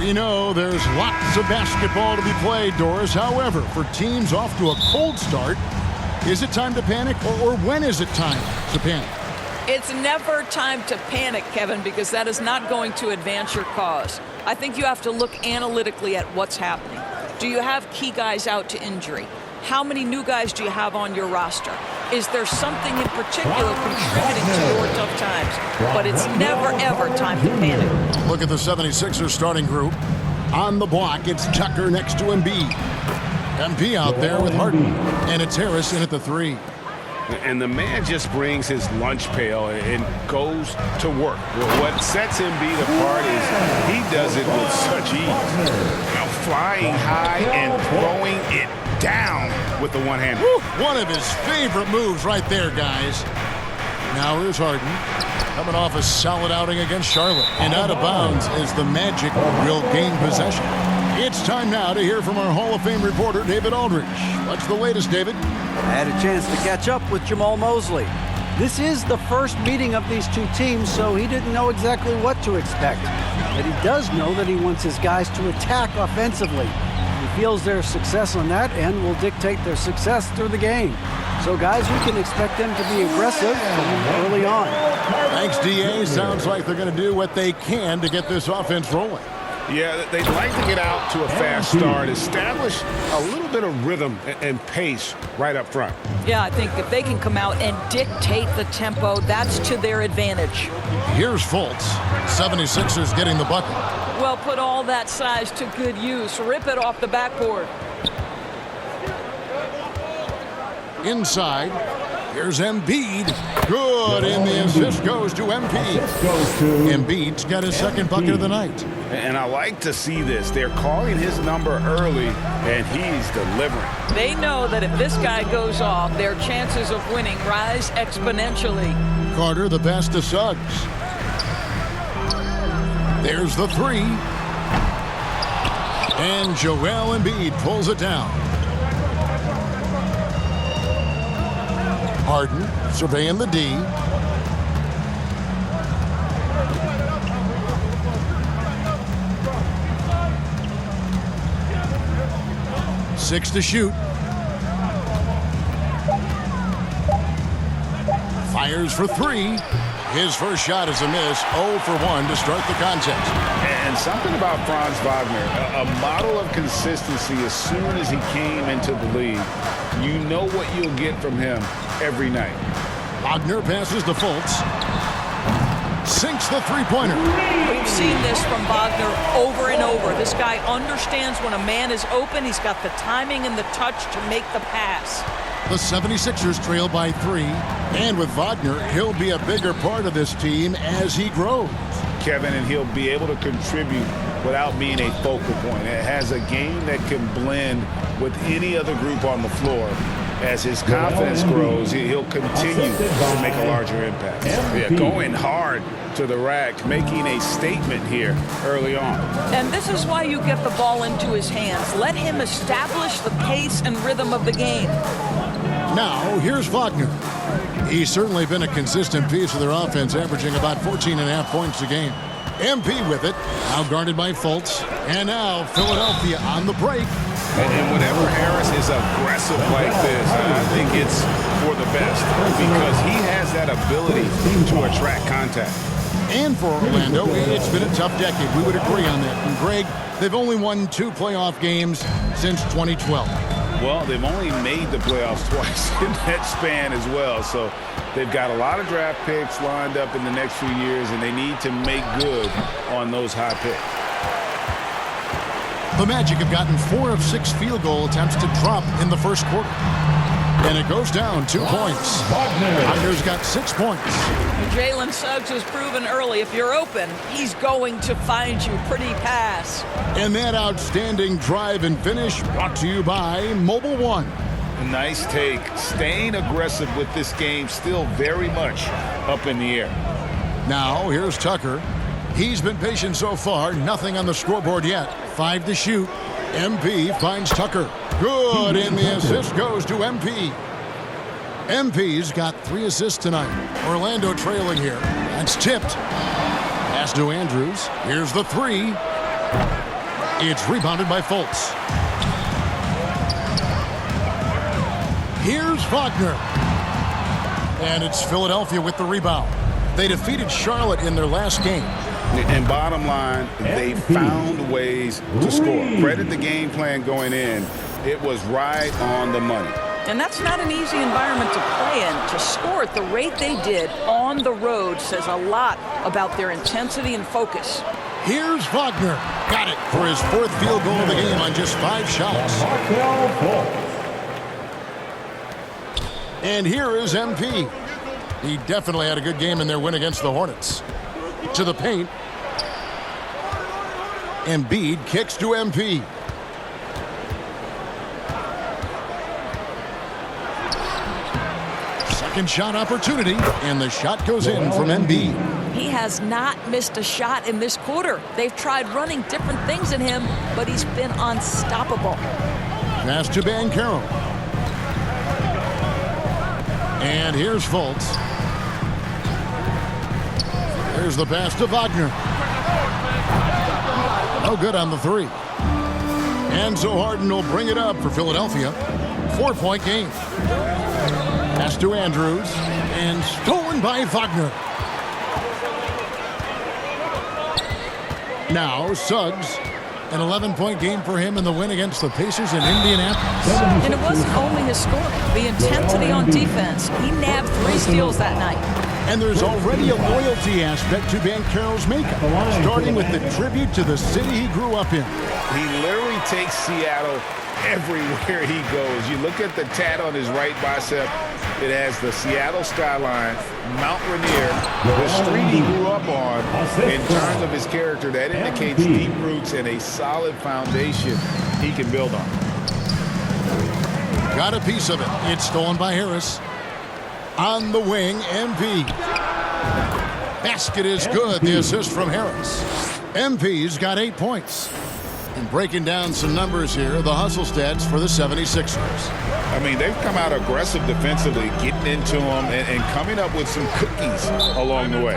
We know there's lots of basketball to be played, Doris. However, for teams off to a cold start, is it time to panic, or when is it time to panic? It's never time to panic, Kevin, because that is not going to advance your cause. I think you have to look analytically at what's happening. Do you have key guys out to injury? How many new guys do you have on your roster? Is there something in particular contributing to your tough times? But it's never, ever time to panic. Look at the 76ers starting group. On the block, it's Tucker next to Embiid. MP out there with Harden. And it's Harris in at the 3. And the man just brings his lunch pail and goes to work. What sets Embiid apart is he does it with such ease. You know, flying high and throwing it down with the one-hand. One of his favorite moves right there, guys. Now here's Harden, coming off a solid outing against Charlotte. And out of bounds as the Magic will gain possession. It's time now to hear from our Hall of Fame reporter, David Aldridge. What's the latest, David? I had a chance to catch up with Jamal Mosley. This is the first meeting of these two teams, so he didn't know exactly what to expect. But he does know that he wants his guys to attack offensively. He feels their success on that and will dictate their success through the game. So, guys, we can expect them to be aggressive from early on. Thanks, D.A. Sounds like they're going to do what they can to get this offense rolling. Yeah, they'd like to get out to a fast start, establish a little bit of rhythm and pace right up front. Yeah, I think if they can come out and dictate the tempo, that's to their advantage. Here's Fultz. 76ers getting the bucket. Well, put all that size to good use. Rip it off the backboard. Inside, here's Embiid. Good, and the assist goes to MP. Embiid's got his second bucket of the night. And I like to see this. They're calling his number early, and he's delivering. They know that if this guy goes off, their chances of winning rise exponentially. Carter, the pass to Suggs. There's the 3. And Joel Embiid pulls it down. Harden surveying the D. Six to shoot. Fires for 3. His first shot is a miss. 0 for 1 to start the contest. And something about Franz Wagner, a model of consistency as soon as he came into the league. You know what you'll get from him every night. Wagner passes to Fultz. Sinks the three-pointer. We've seen this from Wagner over and over. This guy understands when a man is open. He's got the timing and the touch to make the pass. The 76ers trail by 3. And with Wagner, he'll be a bigger part of this team as he grows. Kevin, and he'll be able to contribute without being a focal point. It has a game that can blend with any other group on the floor. As his confidence grows, he'll continue to make a larger impact. Yeah, going hard to the rack, making a statement here early on. And this is why you get the ball into his hands. Let him establish the pace and rhythm of the game. Now, here's Wagner. He's certainly been a consistent piece of their offense, averaging about 14.5 points a game. MP with it, now guarded by Fultz. And now Philadelphia on the break. And whenever Harris is aggressive like this, I think it's for the best because he has that ability to attract contact. And for Orlando, it's been a tough decade. We would agree on that. And Greg, they've only won 2 playoff games since 2012. Well, they've only made the playoffs twice in that span as well. So they've got a lot of draft picks lined up in the next few years, and they need to make good on those high picks. The Magic have gotten 4 of 6 field goal attempts to drop in the first quarter. And it goes down 2 points. Wagner's got 6 points. Jalen Suggs has proven early, if you're open, he's going to find you. Pretty pass. And that outstanding drive and finish brought to you by Mobile One. Nice take. Staying aggressive with this game, still very much up in the air. Now, here's Tucker. He's been patient so far. Nothing on the scoreboard yet. 5 to shoot. MP finds Tucker. Good, and the assist goes to MP. MP's got 3 assists tonight. Orlando trailing here. That's tipped. Pass to Andrews. Here's the 3. It's rebounded by Fultz. Here's Wagner. And it's Philadelphia with the rebound. They defeated Charlotte in their last game. And bottom line, they found ways to score. Credit the game plan going in. It was right on the money. And that's not an easy environment to play in. To score at the rate they did on the road says a lot about their intensity and focus. Here's Wagner. Got it for his 4th field goal of the game on just 5 shots. And here is MP. He definitely had a good game in their win against the Hornets. To the paint. Embiid kicks to MP. Second shot opportunity, and the shot goes in from Embiid. He has not missed a shot in this quarter. They've tried running different things in him, but he's been unstoppable. Pass to Banchero. And here's Fultz. There's the pass to Wagner. No good on the 3. And so Harden will bring it up for Philadelphia. 4-point game. Pass to Andrews. And stolen by Wagner. Now Suggs. An 11-point game for him in the win against the Pacers in Indianapolis. And it wasn't only his scoring. The intensity on defense. He nabbed 3 steals that night. And there's already a loyalty aspect to Banchero's makeup, starting with the tribute to the city he grew up in. He literally takes Seattle everywhere he goes. You look at the tat on his right bicep. It has the Seattle skyline, Mount Rainier, the street he grew up on. In terms of his character, that indicates deep roots and a solid foundation he can build on. Got a piece of it. It's stolen by Harris. On the wing, MP. Basket is good. The assist from Harris. MP's got 8 points. And breaking down some numbers here, the hustle stats for the 76ers. I mean, they've come out aggressive defensively, getting into them and coming up with some cookies along the way.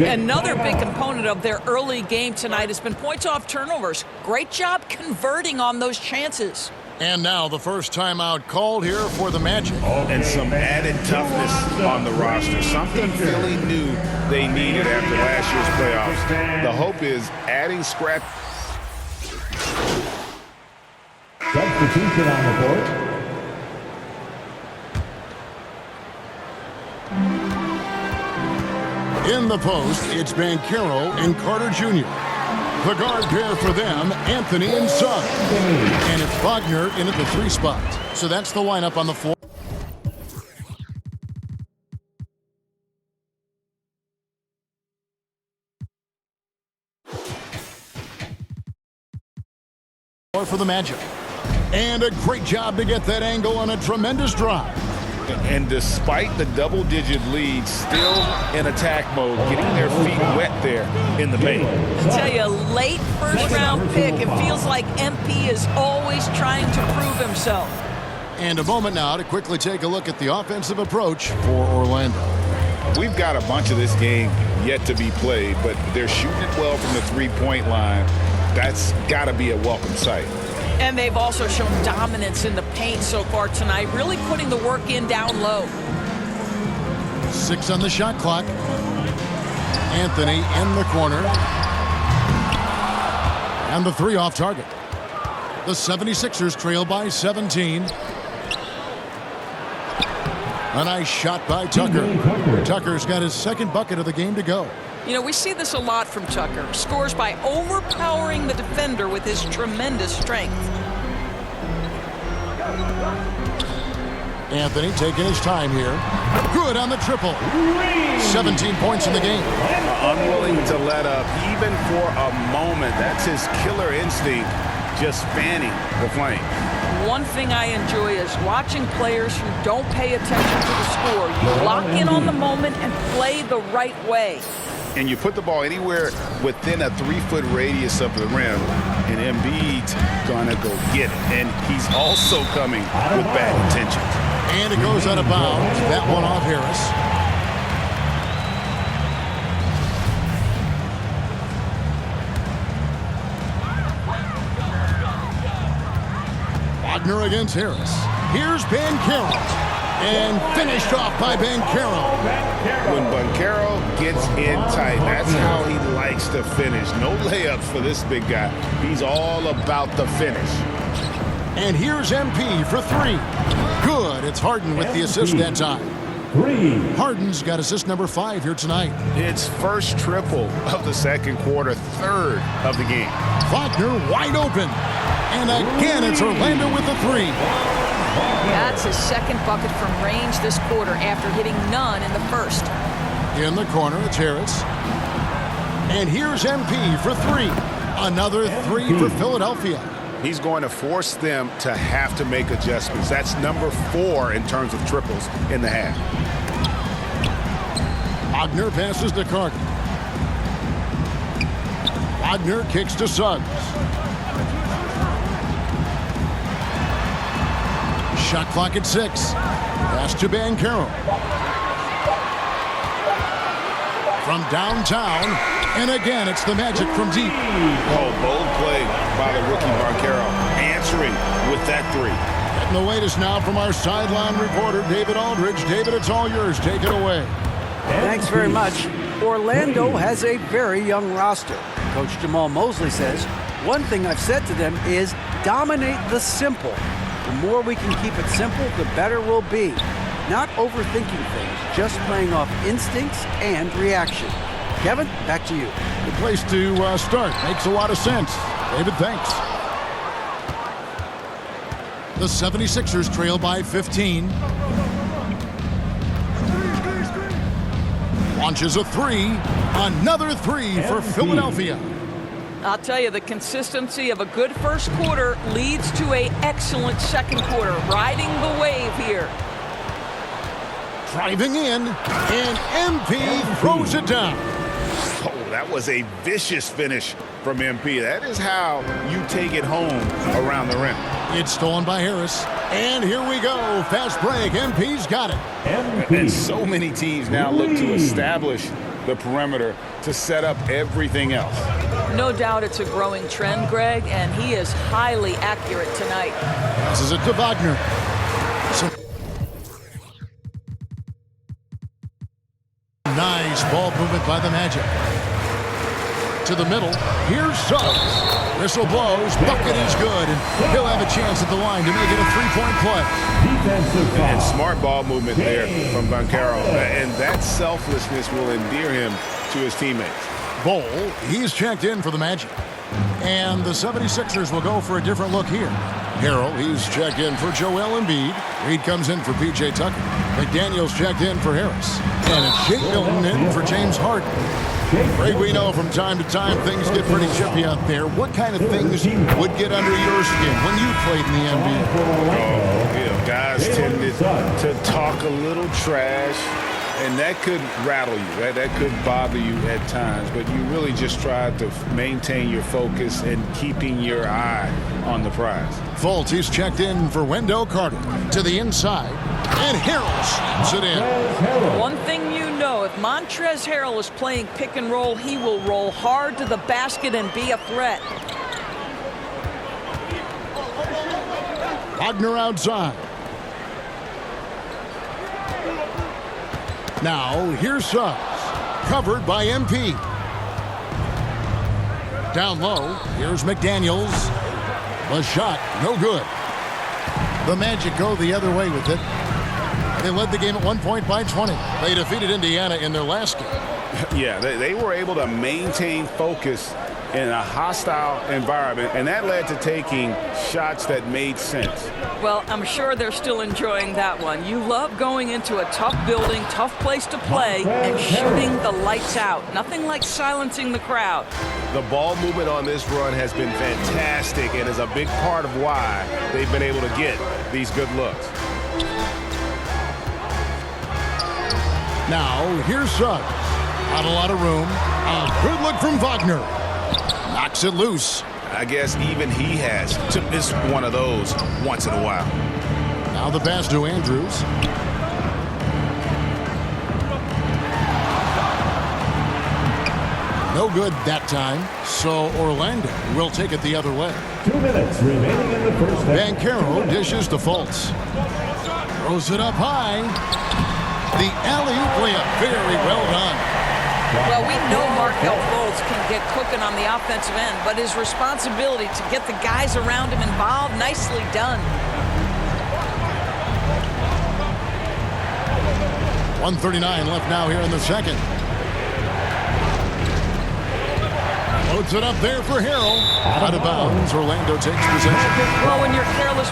Another big component of their early game tonight has been points off turnovers. Great job converting on those chances. And now the first timeout called here for the Magic. And some added toughness on the roster. Something Philly knew they needed after last year's playoffs. The hope is adding scratch. Substitution on the board. In the post, it's Banchero and Carter Jr. The guard pair for them, Anthony and Suggs. And it's Wagner in at the 3 spot. So that's the lineup on the floor. For the Magic. And a great job to get that angle on a tremendous drive. And despite the double-digit lead, still in attack mode, getting their feet wet there in the paint. I tell you, late first-round pick, it feels like MP is always trying to prove himself. And a moment now to quickly take a look at the offensive approach for Orlando. We've got a bunch of this game yet to be played, but they're shooting it well from the three-point line. That's got to be a welcome sight. And they've also shown dominance in the paint so far tonight, really putting the work in down low. 6 on the shot clock. Anthony in the corner. And the 3 off target. The 76ers trail by 17. A nice shot by Tucker. Tucker's got his 2nd bucket of the game to go. You know, we see this a lot from Tucker. Scores by overpowering the defender with his tremendous strength. Anthony taking his time here. Good on the triple. 17 points in the game. Unwilling to let up even for a moment. That's his killer instinct, just fanning the flame. One thing I enjoy is watching players who don't pay attention to the score. You lock in on the moment and play the right way. And you put the ball anywhere within a 3-foot radius of the rim, and Embiid's gonna go get it. And he's also coming with bad intentions. And it goes out of bounds. That one off Harris. Wagner against Harris. Here's Banchero. And finished off by Banchero. When Banchero gets in tight, that's how he likes to finish. No layups for this big guy. He's all about the finish. And here's MP for three. Good. It's Harden with the assist that time. Harden's got assist number 5 here tonight. It's first triple of the second quarter, third of the game. Wagner wide open. And again, it's Orlando with the 3. That's his second bucket from range this quarter after hitting none in the first. In the corner, it's Harris. And here's MP for 3. Another 3 for Philadelphia. He's going to force them to have to make adjustments. That's number 4 in terms of triples in the half. Wagner passes to Carter. Wagner kicks to Suggs. Shot clock at 6. Pass to Banchero. From downtown, and again, it's the Magic from deep. Oh, bold play by the rookie Banchero, answering with that 3. Getting the latest now from our sideline reporter, David Aldridge. David, it's all yours. Take it away. Thanks very much. Orlando has a very young roster. Coach Jamal Mosley says, one thing I've said to them is dominate the simple. The more we can keep it simple, the better we'll be. Not overthinking things, just playing off instincts and reaction. Kevin, back to you. Good place to start. Makes a lot of sense. David, thanks. The 76ers trail by 15. Launches a 3. Another 3 for Philadelphia. I'll tell you, the consistency of a good first quarter leads to an excellent second quarter. Riding the wave here. Driving in, and MP throws it down. Oh, that was a vicious finish from MP. That is how you take it home around the rim. It's stolen by Harris. And here we go. Fast break. MP's got it. And so many teams now look to establish the perimeter to set up everything else. No doubt it's a growing trend, Greg, and he is highly accurate tonight. Passes it to Wagner. Nice ball movement by the Magic. To the middle. Here's Suggs. Whistle blows. Bucket is good. And he'll have a chance at the line to make it a 3-point play. And smart ball movement there from Banchero. And that selflessness will endear him to his teammates. Bol, he's checked in for the Magic. And the 76ers will go for a different look here. Harrell, he's checked in for Joel Embiid. Reed comes in for P.J. Tucker. McDaniels checked in for Harris. And it's Shake Milton in for James Harden. Greg, we know from time to time things get pretty chippy out there. What kind of things would get under your skin when you played in the NBA? Guys tended to talk a little trash. And that could rattle you. That could bother you at times. But you really just try to maintain your focus and keeping your eye on the prize. Fultz, he's checked in for Wendell Carter. To the inside. And Harrell slams it in. One thing you know, if Montrezl Harrell is playing pick and roll, he will roll hard to the basket and be a threat. Wagner outside. Now, here's Suggs. Covered by MP. Down low, here's McDaniels. The shot, no good. The Magic go the other way with it. They led the game at 1 point by 20. They defeated Indiana in their last game. Yeah, they were able to maintain focus in a hostile environment, and that led to taking shots that made sense. Well, I'm sure they're still enjoying that one. You love going into a tough building, tough place to play, and shooting the lights out. Nothing like silencing the crowd. The ball movement on this run has been fantastic and is a big part of why they've been able to get these good looks. Now, here's Suggs. Not a lot of room. A good look from Wagner. Knocks it loose. I guess even he has to miss one of those once in a while. Now the pass to Andrews. No good that time, so Orlando will take it the other way. 2 minutes remaining in the first half. Banchero dishes to Fultz. Throws it up high. The alley-oop layup, very well done. Well, we know Markelle Fultz can get cooking on the offensive end, but his responsibility to get the guys around him involved, nicely done. 1:39 left now here in the second. Loads it up there for Harrell. Out of bounds. Orlando takes possession. Well, when you're careless.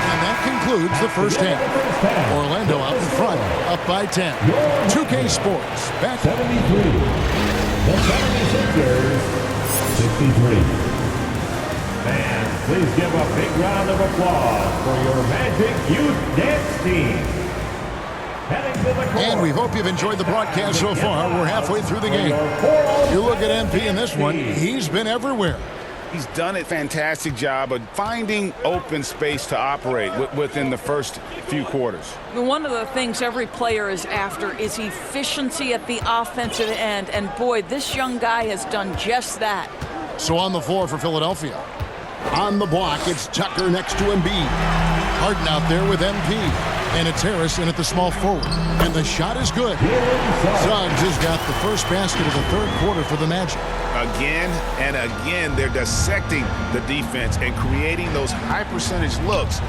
And that concludes the first half. Orlando out in front, up by 10. 2K Sports back. 73. The 76ers, 63. Fans, please give a big round of applause for your Magic Youth Dance Team. Heading to the court. And we hope you've enjoyed the broadcast so far. We're halfway through the game. You look at MP in this one, he's been everywhere. He's done a fantastic job of finding open space to operate within the first few quarters. One of the things every player is after is efficiency at the offensive end. And boy, this young guy has done just that. So on the floor for Philadelphia. On the block, it's Tucker next to Embiid. Harden out there with MP. And it's Harris in at the small forward. And the shot is good. Suggs has got the first basket of the third quarter for the Magic. Again and again, they're dissecting the defense and creating those high percentage looks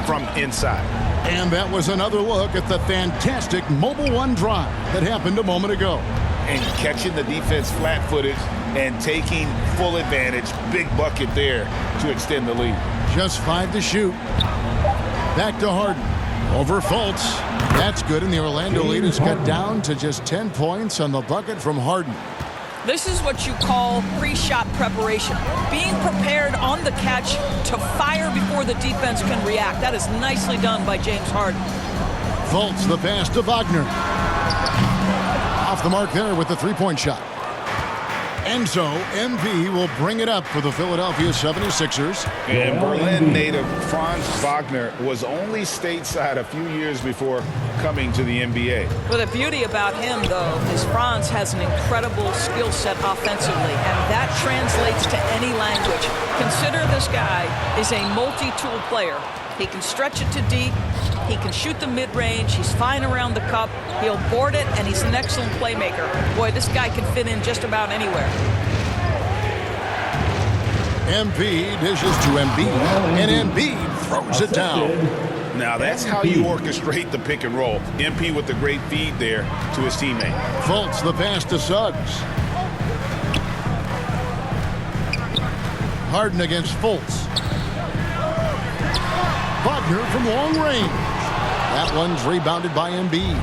from inside. And that was another look at the fantastic mobile one drive that happened a moment ago. And catching the defense flat-footed and taking full advantage. Big bucket there to extend the lead. Just 5 to shoot. Back to Harden. Over Fultz. That's good, and the Orlando lead is cut down to just 10 points on the bucket from Harden. This is what you call pre-shot preparation. Being prepared on the catch to fire before the defense can react. That is nicely done by James Harden. Fultz, the pass to Wagner. Off the mark there with the three-point shot. And so MP will bring it up for the Philadelphia 76ers. And Berlin native Franz Wagner was only stateside a few years before coming to the NBA. Well, the beauty about him, though, is Franz has an incredible skill set offensively, and that translates to any language. Consider this guy is a multi-tool player. He can stretch it to deep. He can shoot the mid-range. He's fine around the cup. He'll board it, and he's an excellent playmaker. Boy, this guy can fit in just about anywhere. MP dishes to Embiid, and Embiid throws it down. Now, that's how you orchestrate the pick and roll. MP with the great feed there to his teammate. Fultz, the pass to Suggs. Harden against Fultz. Wagner from long range. That one's rebounded by Embiid.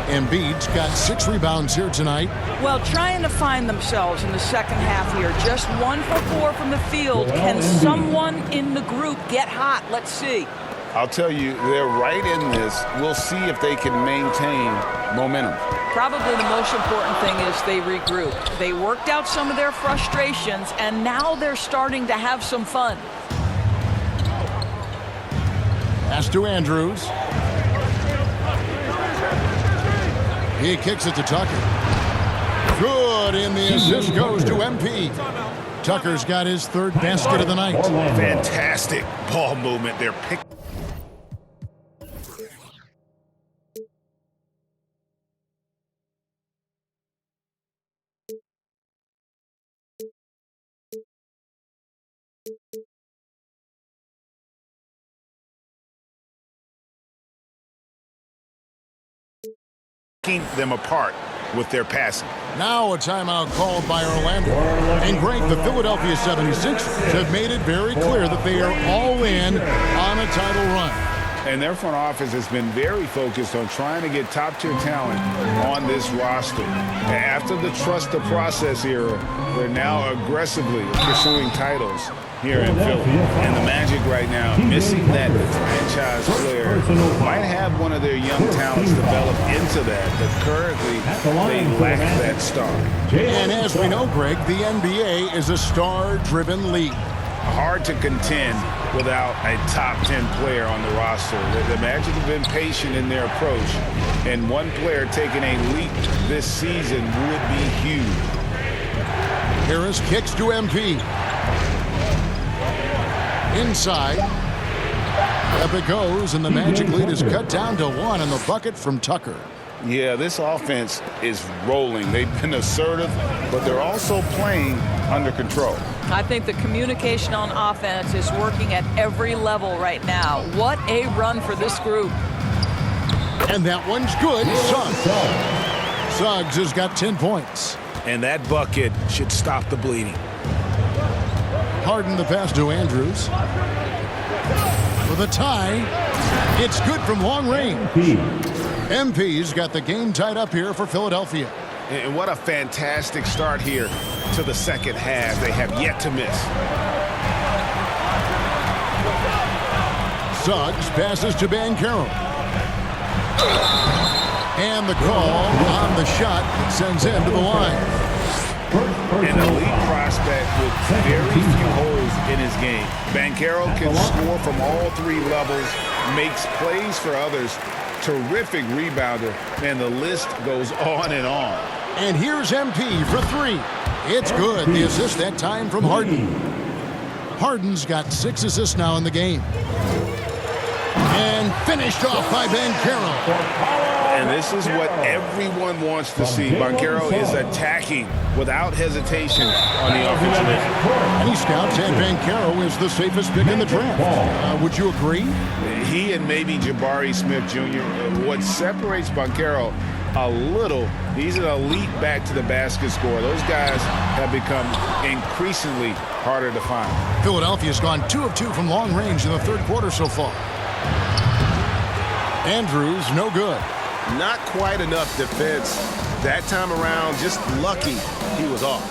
Embiid's got 6 rebounds here tonight. Well, trying to find themselves in the second half here. Just 1 for 4 from the field. Can someone in the group get hot? Let's see. I'll tell you, they're right in this. We'll see if they can maintain momentum. Probably the most important thing is they regrouped. They worked out some of their frustrations, and now they're starting to have some fun. Pass to Andrews. He kicks it to Tucker. Good, and the assist goes to MP. Tucker's got his third basket of the night. Fantastic ball movement. They're picking. Them apart with their passing. Now a timeout called by Orlando. And Greg, the Philadelphia 76ers have made it very clear that they are all in on a title run. And their front office has been very focused on trying to get top-tier talent on this roster. After the trust the process era, they're now aggressively pursuing titles here in Philly. And the Magic right now, missing that franchise player, might have one of their young talents develop into that, but currently they lack that star. And as we know, Greg, the NBA is a star-driven league. hard to contend without a top 10 player on the roster. The Magic have been patient in their approach, and one player taking a leap this season would be huge. Harris kicks to MP. Inside. Up it goes, and the Magic lead is cut down to 1 in the bucket from Tucker. Yeah, this offense is rolling. They've been assertive, but they're also playing under control. I think the communication on offense is working at every level right now. What a run for this group. And that one's good. Suggs has got 10 points. And that bucket should stop the bleeding. Harden the pass to Andrews. For the tie. It's good from long range. MP's got the game tied up here for Philadelphia. And what a fantastic start here to the second half. They have yet to miss. Suggs passes to Banchero. And the call on the shot that sends him to the line. An elite prospect with very few holes in his game. Banchero can score from all 3 levels, makes plays for others, terrific rebounder, and the list goes on and on. And here's MP for 3. It's good. The assist that time from Harden. Harden's got 6 assists now in the game. And finished off by Banchero. And this is what everyone wants to see. Banchero is attacking without hesitation on the offensive end. Any scouts had Banchero as the safest pick in the draft. Would you agree? He and maybe Jabari Smith Jr. What separates Banchero a little, he's an elite back to the basket scorer. Those guys have become increasingly harder to find. Philadelphia's gone 2 of 2 from long range in the third quarter so far. Andrews, no good. Not quite enough defense that time around. Just lucky he was off.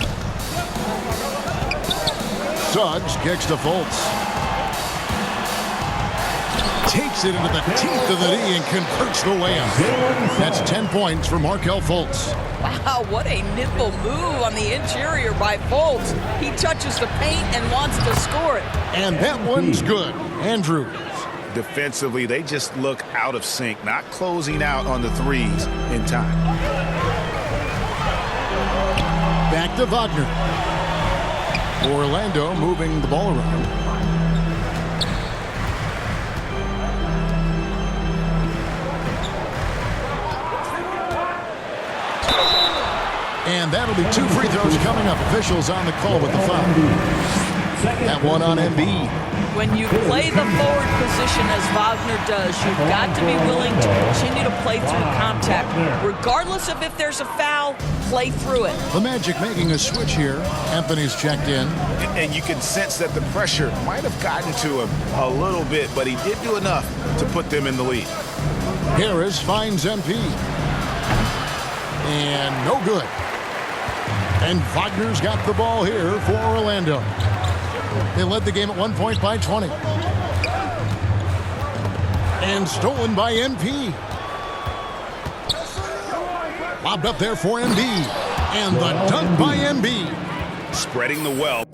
Suggs kicks to Fultz. Takes it into the teeth of the knee and converts the layup. That's 10 points for Markelle Fultz. Wow, what a nimble move on the interior by Fultz. He touches the paint and wants to score it. And that one's good. Andrews. Defensively, they just look out of sync, not closing out on the threes in time. Back to Wagner. Orlando moving the ball around. And that'll be 2 free throws coming up. Officials on the call with the foul. That one on Embiid. When you play the forward position as Wagner does, you've got to be willing to continue to play through contact. Regardless of if there's a foul, play through it. The Magic making a switch here. Anthony's checked in. And you can sense that the pressure might have gotten to him a little bit, but he did do enough to put them in the lead. Harris finds MP. And no good. And Wagner's got the ball here for Orlando. They led the game at 1 point by 20. And stolen by MP. Lobbed up there for Embiid. And the dunk by Embiid. Spreading the well.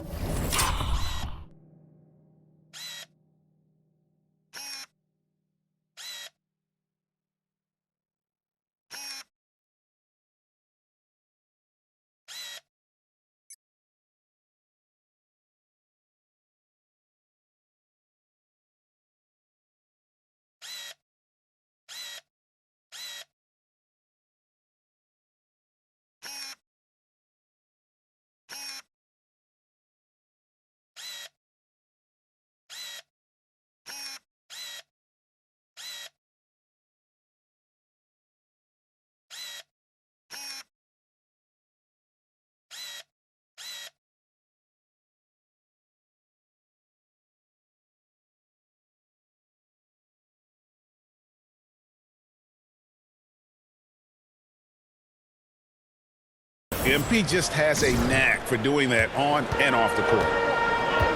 MP just has a knack for doing that on and off the court.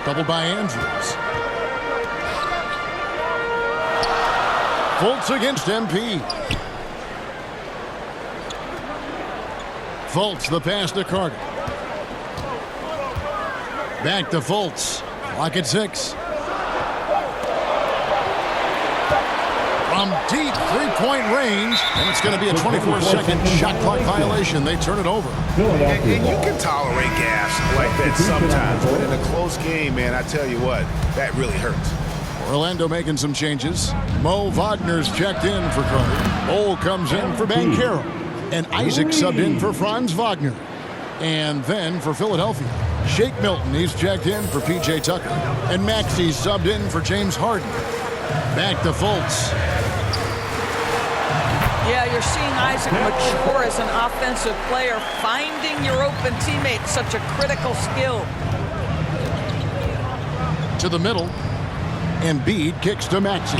Doubled by Andrews. Fultz against MP. Fultz the pass to Carter. Back to Fultz. Clock at 6. From deep three-point range, and it's going to be a 24-second shot clock violation. They turn it over. And you can tolerate gaps like that sometimes, but in a close game, man, I tell you what, that really hurts. Orlando making some changes. Mo Wagner's checked in for Carter. Ole comes in for Banchero. And Isaac subbed in for Franz Wagner. And then for Philadelphia, Shake Milton, he's checked in for P.J. Tucker. And Maxey subbed in for James Harden. Back to Fultz. Yeah, you're seeing Isaac mature as an offensive player. Finding your open teammate, such a critical skill. To the middle. Embiid kicks to Maxey.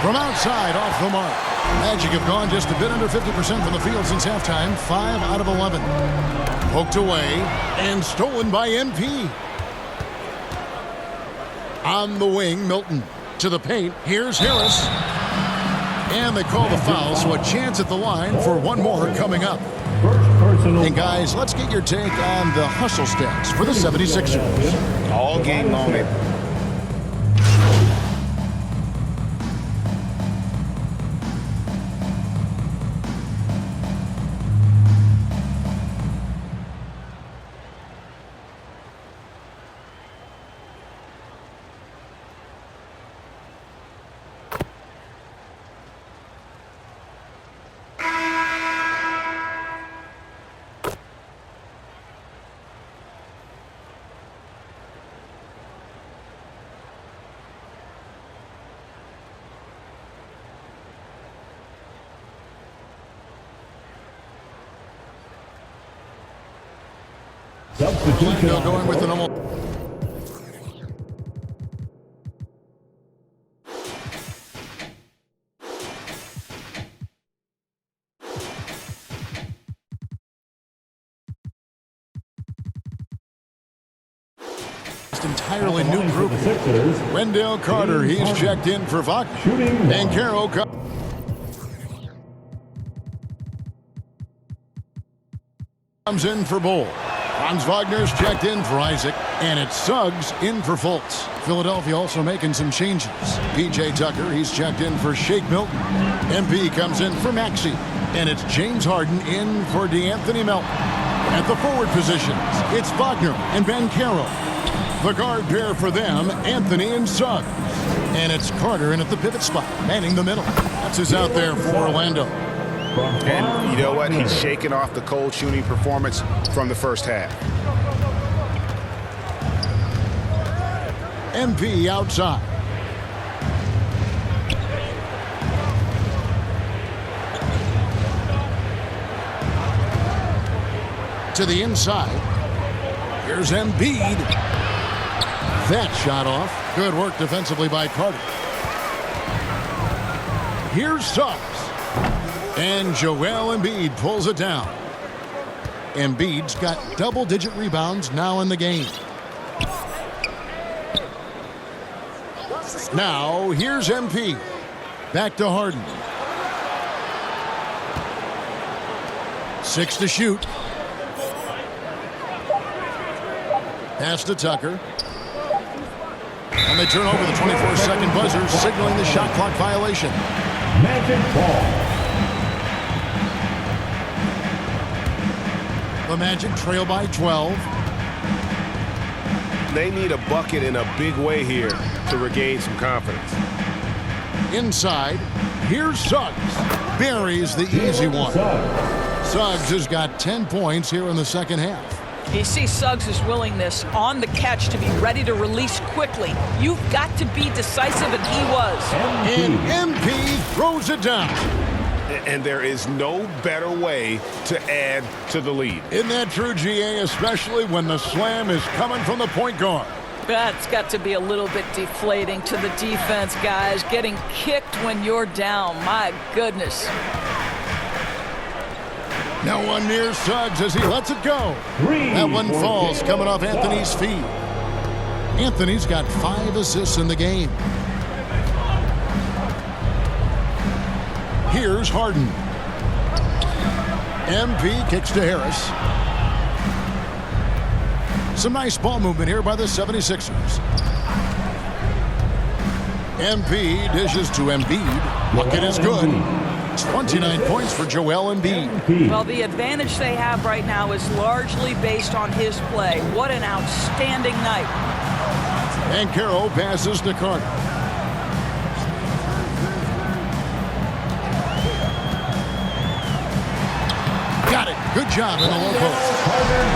From outside, off the mark. Magic have gone just a bit under 50% from the field since halftime. 5 out of 11. Poked away and stolen by MP. On the wing, Milton. To the paint, here's Harris. And they call the foul, so a chance at the line for one more coming up. And guys, let's get your take on the hustle stats for the 76ers. All game long, Orlando going with the normal. Entirely new group. Wendell Carter, he's checked in for Vach. Banchero comes in for Bull. Franz Wagner's checked in for Isaac, and it's Suggs in for Fultz. Philadelphia also making some changes. P.J. Tucker, he's checked in for Shake Milton. MP comes in for Maxey, and it's James Harden in for DeAnthony Melton. At the forward positions, it's Wagner and Banchero. The guard pair for them, Anthony and Suggs. And it's Carter in at the pivot spot, manning the middle. That's who's out there for Orlando. And you know what? He's shaking off the cold shooting performance from the first half. MP outside. To the inside. Here's Embiid. That shot off. Good work defensively by Carter. Here's Suggs. And Joel Embiid pulls it down. Embiid's got double-digit rebounds now in the game. Now, here's MP. Back to Harden. 6 to shoot. Pass to Tucker. And they turn over the 24-second buzzer, signaling the shot clock violation. Magic ball. The Magic trail by 12. They need a bucket in a big way here to regain some confidence. Inside, here's Suggs. Buries the easy one. Suggs has got 10 points here in the second half. You see Suggs' willingness on the catch to be ready to release quickly. You've got to be decisive, and he was. And MP throws it down. And there is no better way to add to the lead. Isn't that true, GA, especially when the slam is coming from the point guard? That's got to be a little bit deflating to the defense, guys. Getting kicked when you're down. My goodness. Now one near Suggs as he lets it go. That one falls coming off Anthony's feet. Anthony's got 5 assists in the game. Here's Harden. MP kicks to Harris. Some nice ball movement here by the 76ers. Embiid dishes to Embiid. Bucket is good. 29 points for Joel Embiid. Well, the advantage they have right now is largely based on his play. What an outstanding night. Banchero passes to Carter. Got it. Good job in the low post.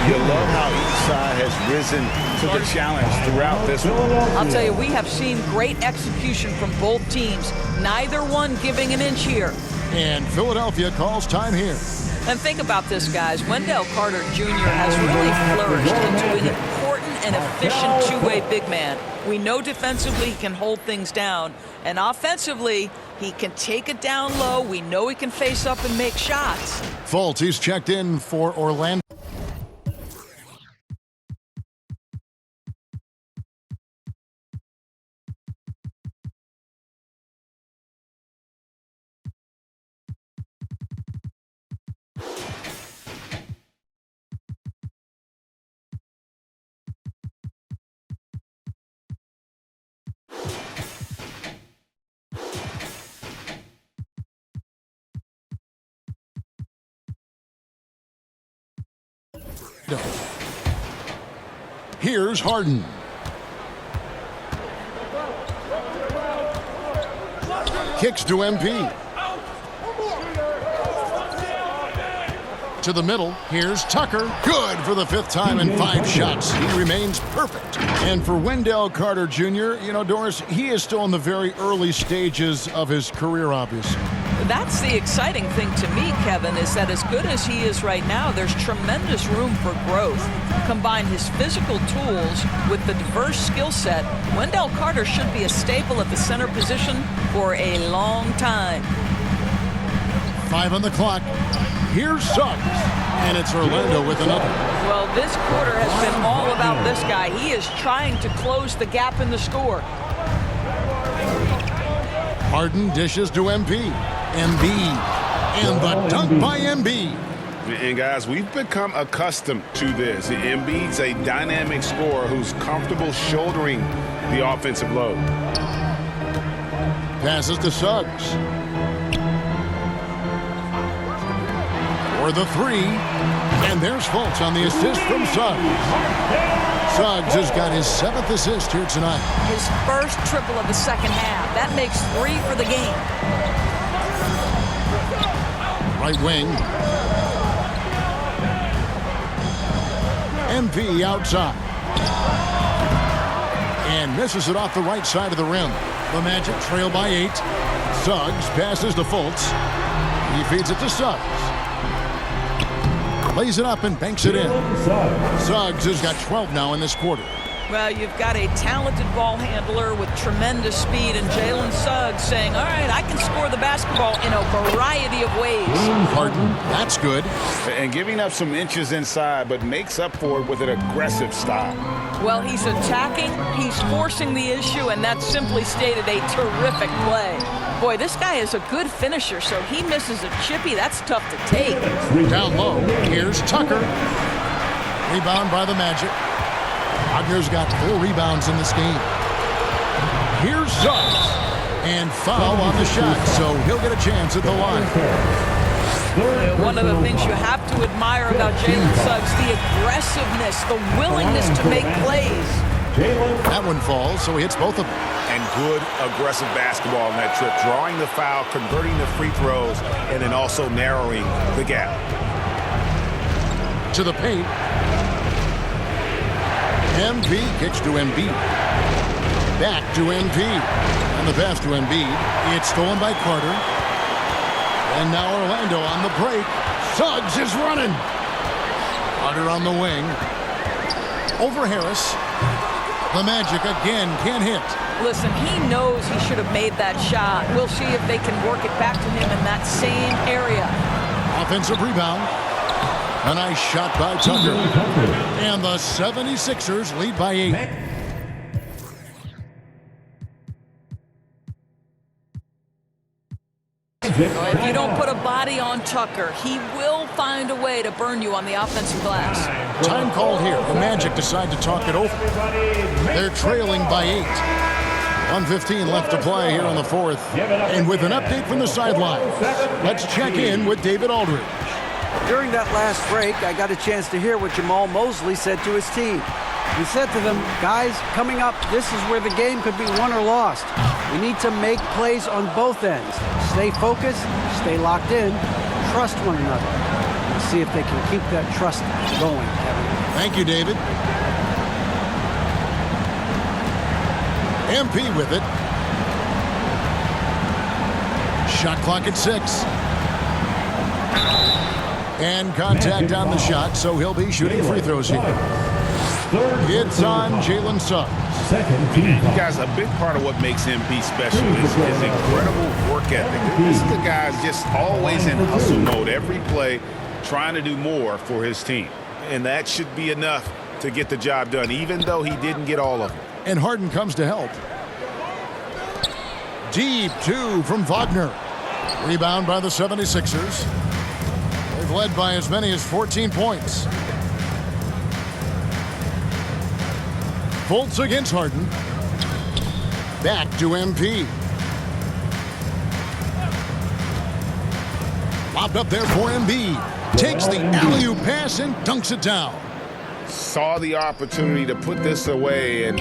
You love how each side has risen to the challenge throughout this one. I'll tell you, we have seen great execution from both teams. Neither one giving an inch here. And Philadelphia calls time here. And think about this, guys. Wendell Carter Jr. has really flourished into an important and efficient two-way big man. We know defensively he can hold things down. And offensively, he can take it down low. We know he can face up and make shots. Fultz, he's checked in for Orlando. Here's Harden. Kicks to Embiid. To the middle. Here's Tucker. Good for the 5th time in 5 shots. He remains perfect. And for Wendell Carter Jr., you know, Doris, he is still in the very early stages of his career, obviously. That's the exciting thing to me, Kevin, is that as good as he is right now, there's tremendous room for growth. Combine his physical tools with the diverse skill set, Wendell Carter should be a staple at the center position for a long time. 5 on the clock. Here's Suggs. And it's Orlando with another. Well, this quarter has been all about this guy. He is trying to close the gap in the score. Harden dishes to Embiid. Embiid. And the dunk by Embiid. And guys, we've become accustomed to this. Embiid's a dynamic scorer who's comfortable shouldering the offensive load. Passes to Suggs. For the 3. And there's Fultz on the assist from Suggs. Suggs has got his 7th assist here tonight. His first triple of the second half. That makes 3 for the game. Right wing. MP outside. And misses it off the right side of the rim. The Magic trail by 8. Suggs passes to Fultz. He feeds it to Suggs. Lays it up and banks it in. Suggs has got 12 now in this quarter. Well, you've got a talented ball handler with tremendous speed, and Jalen Suggs saying, all right, I can score the basketball in a variety of ways. Harden, that's good. And giving up some inches inside, but makes up for it with an aggressive style. Well, he's attacking, he's forcing the issue, and that's simply stated a terrific play. Boy, this guy is a good finisher, so he misses a chippy. That's tough to take. Down low, here's Tucker. Rebound by the Magic. Wagner's got 4 rebounds in this game. Here's Suggs. And foul on the shot, so he'll get a chance at the line. One of the things you have to admire about Jalen Suggs, the aggressiveness, the willingness to make plays. That one falls, so he hits both of them. And good aggressive basketball in that trip. Drawing the foul, converting the free throws, and then also narrowing the gap. To the paint. MP kicks to Embiid. Back to MP. And the pass to Embiid. It's stolen by Carter. And now Orlando on the break. Suggs is running. Carter on the wing. Over Harris. The Magic again can't hit. Listen, he knows he should have made that shot. We'll see if they can work it back to him in that same area. Offensive rebound. A nice shot by Tucker. And the 76ers lead by 8. If you don't put a body on Tucker, he will find a way to burn you on the offensive glass. Time called here. The Magic decide to talk it over. They're trailing by 8. 1:15 left to play here in the fourth. And with an update from the sideline, let's check in with David Aldridge. During that last break, I got a chance to hear what Jamal Mosley said to his team. He said to them, guys, coming up, this is where the game could be won or lost. We need to make plays on both ends. Stay focused, stay locked in, trust one another. We'll see if they can keep that trust going, Kevin. Thank you, David. MP with it. Shot clock at 6. And contact on the shot, so he'll be shooting free throws here. It's on Jalen Suggs. You guys, a big part of what makes MP special is his incredible work ethic. This is the guy's just always in hustle mode, every play, trying to do more for his team. And that should be enough to get the job done, even though he didn't get all of them. And Harden comes to help. Deep 2 from Wagner. Rebound by the 76ers. They've led by as many as 14 points. Fultz against Harden. Back to MP. Lobbed up there for Embiid. Takes the alley-oop pass and dunks it down. Saw the opportunity to put this away and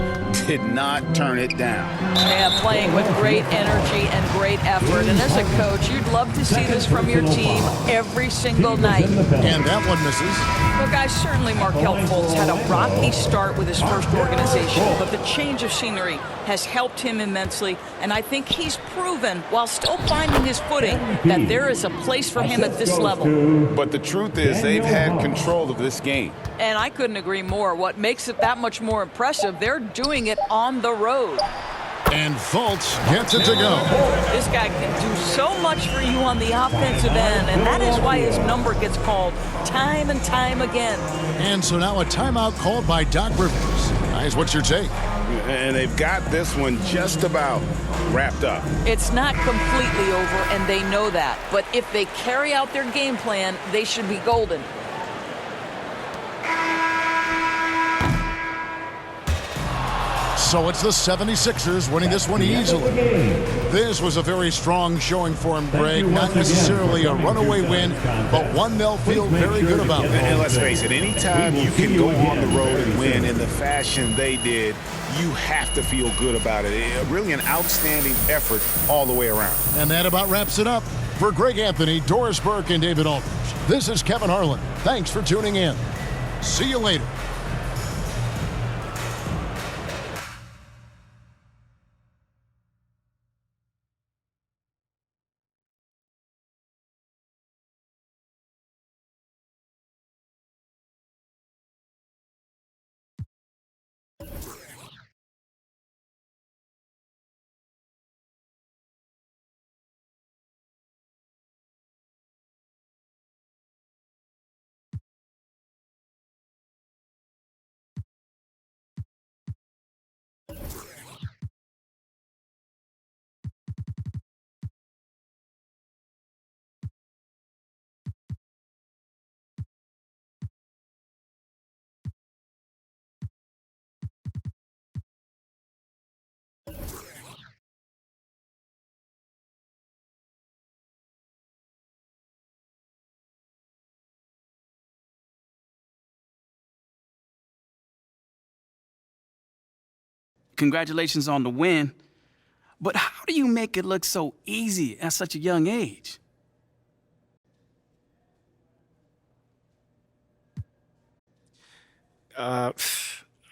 did not turn it down. Yeah, playing with great energy and great effort. And as a coach, you'd love to see this from your team every single night. And that one misses. Well, guys, certainly Markelle Fultz had a rocky start with his first organization, but the change of scenery has helped him immensely. And I think he's proven, while still finding his footing, that there is a place for him at this level. But the truth is they've had control of this game. And I couldn't agree more. What makes it that much more impressive, they're doing it on the road. And Fultz gets it to go. This guy can do so much for you on the offensive end, and that is why his number gets called time and time again. And so now a timeout called by Doc Rivers. Guys, what's your take? And they've got this one just about wrapped up. It's not completely over, and they know that. But if they carry out their game plan, they should be golden. So it's the 76ers winning this one easily. This was a very strong showing for him, Greg. Not necessarily a runaway win, but one they'll feel very good about. And let's face it, anytime you can go on the road and win in the fashion they did, you have to feel good about it. Really an outstanding effort all the way around. And that about wraps it up. For Greg Anthony, Doris Burke, and David Aldridge, this is Kevin Harlan. Thanks for tuning in. See you later. Congratulations on the win, but how do you make it look so easy at such a young age? I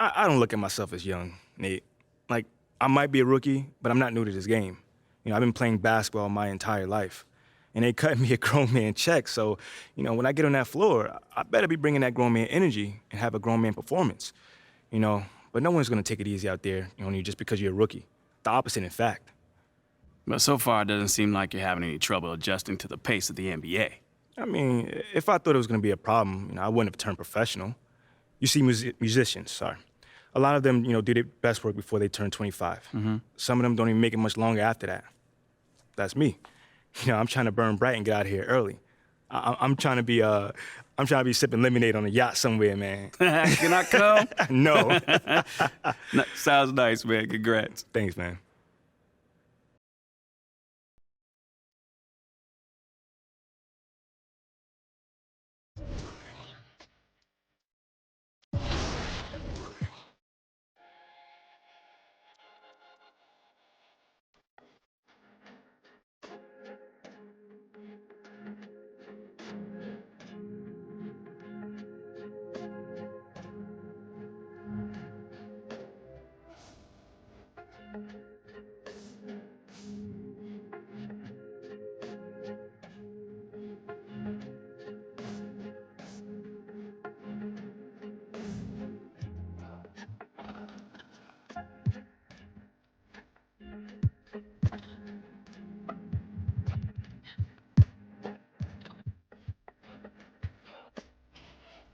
don't look at myself as young, Nate. Like, I might be a rookie, but I'm not new to this game. You know, I've been playing basketball my entire life, and they cut me a grown man check. So, you know, when I get on that floor, I better be bringing that grown man energy and have a grown man performance, you know. But no one's going to take it easy out there on you just because you're a rookie. The opposite, in fact. But so far, it doesn't seem like you're having any trouble adjusting to the pace of the NBA. I mean, if I thought it was going to be a problem, you know, I wouldn't have turned professional. You see musicians, a lot of them, you know, do their best work before they turn 25. Some of them don't even make it much longer after that. That's me. I'm trying to burn bright and get out of here early. I'm trying to be sipping lemonade on a yacht somewhere, man. Can I come? No. Sounds nice, man. Congrats. Thanks, man.